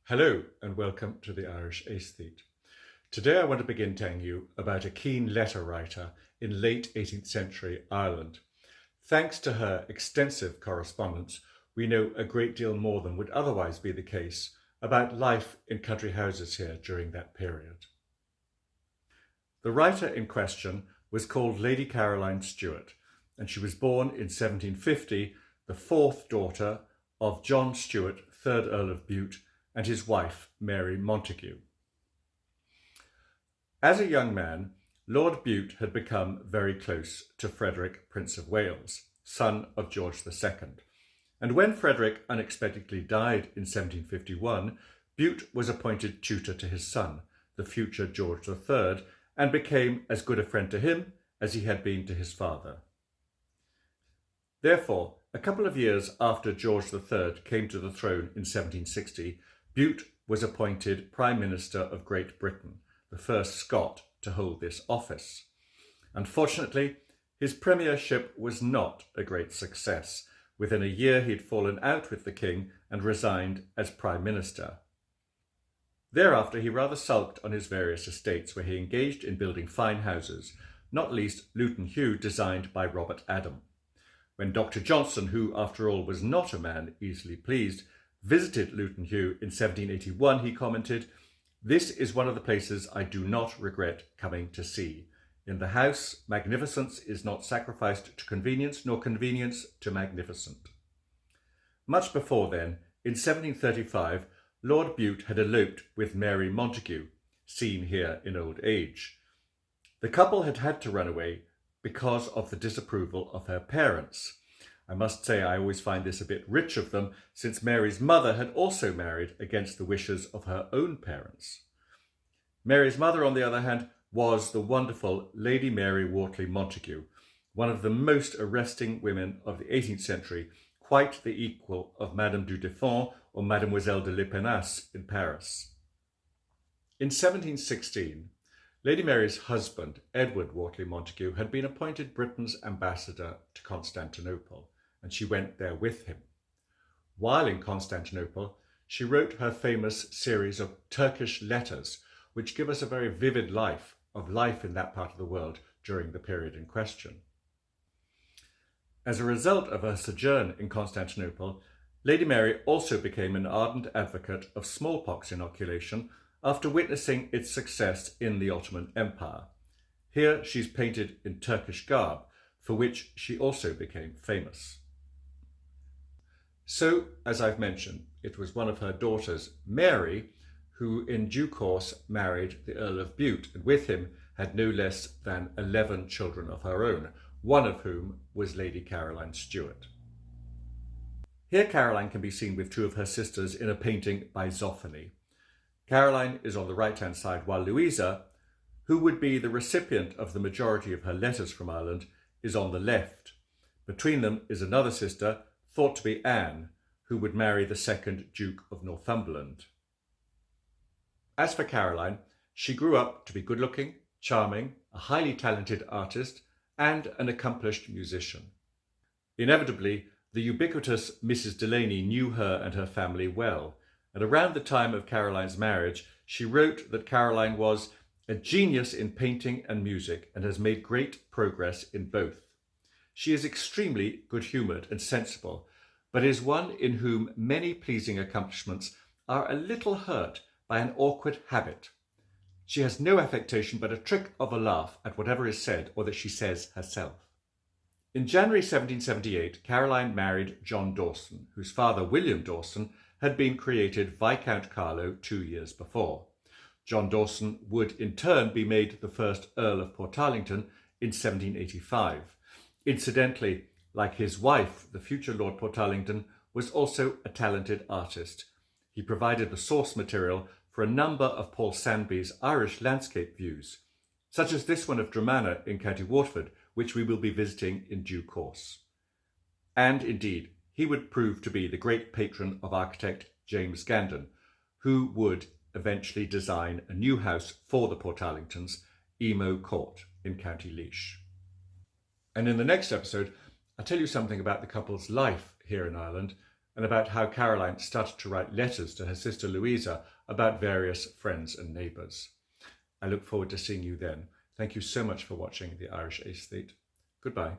Hello and welcome to the Irish Aesthete. Today I want to begin telling you about a keen letter writer in late 18th century Ireland. Thanks to her extensive correspondence, we know a great deal more than would otherwise be the case about life in country houses here during that period. The writer in question was called Lady Caroline Stuart, and she was born in 1750, the fourth daughter of John Stuart, 3rd Earl of Bute, and his wife, Mary Montague. As a young man, Lord Bute had become very close to Frederick, Prince of Wales, son of George II. And when Frederick unexpectedly died in 1751, Bute was appointed tutor to his son, the future George III, and became as good a friend to him as he had been to his father. Therefore, a couple of years after George III came to the throne in 1760, Bute was appointed Prime Minister of Great Britain, the first Scot to hold this office. Unfortunately, his premiership was not a great success. Within a year he'd fallen out with the king and resigned as Prime Minister. Thereafter he rather sulked on his various estates, where he engaged in building fine houses, not least Luton Hugh, designed by Robert Adam. When Dr. Johnson, who after all was not a man easily pleased, visited Luton Hugh in 1781, he commented, "This is one of the places I do not regret coming to see. In the house, magnificence is not sacrificed to convenience, nor convenience to magnificent." Much before then, in 1735, Lord Bute had eloped with Mary Montague, seen here in old age. The couple had had to run away because of the disapproval of her parents. I must say I always find this a bit rich of them, since Mary's mother had also married against the wishes of her own parents. Mary's mother, on the other hand, was the wonderful Lady Mary Wortley Montague, one of the most arresting women of the 18th century, quite the equal of Madame du Deffand or Mademoiselle de l'Épinasse in Paris. In 1716, Lady Mary's husband, Edward Wortley Montague, had been appointed Britain's ambassador to Constantinople, and she went there with him. While in Constantinople, she wrote her famous series of Turkish letters, which give us a very vivid life in that part of the world during the period in question. As a result of her sojourn in Constantinople, Lady Mary also became an ardent advocate of smallpox inoculation after witnessing its success in the Ottoman Empire. Here she's painted in Turkish garb, for which she also became famous. So, as I've mentioned, it was one of her daughters, Mary, who in due course married the Earl of Bute, and with him had no less than 11 children of her own, one of whom was Lady Caroline Stuart. Here Caroline can be seen with two of her sisters in a painting by Zoffany. Caroline is on the right-hand side, while Louisa, who would be the recipient of the majority of her letters from Ireland, is on the left. Between them is another sister, thought to be Anne, who would marry the second Duke of Northumberland. As for Caroline, she grew up to be good-looking, charming, a highly talented artist, and an accomplished musician. Inevitably, the ubiquitous Mrs. Delaney knew her and her family well, and around the time of Caroline's marriage, she wrote that Caroline was a genius in painting and music and has made great progress in both. She is extremely good-humoured and sensible, but is one in whom many pleasing accomplishments are a little hurt by an awkward habit. She has no affectation but a trick of a laugh at whatever is said or that she says herself. In January 1778, Caroline married John Dawson, whose father, William Dawson, had been created Viscount Carlow 2 years before. John Dawson would in turn be made the first Earl of Portarlington in 1785. Incidentally, like his wife, the future Lord Portarlington was also a talented artist. He provided the source material for a number of Paul Sandby's Irish landscape views, such as this one of Dromanna in County Waterford, which we will be visiting in due course. And indeed, he would prove to be the great patron of architect James Gandon, who would eventually design a new house for the Portarlingtons, Emo Court in County Laois. And in the next episode, I'll tell you something about the couple's life here in Ireland and about how Caroline started to write letters to her sister Louisa about various friends and neighbours. I look forward to seeing you then. Thank you so much for watching The Irish Aesthete. Goodbye.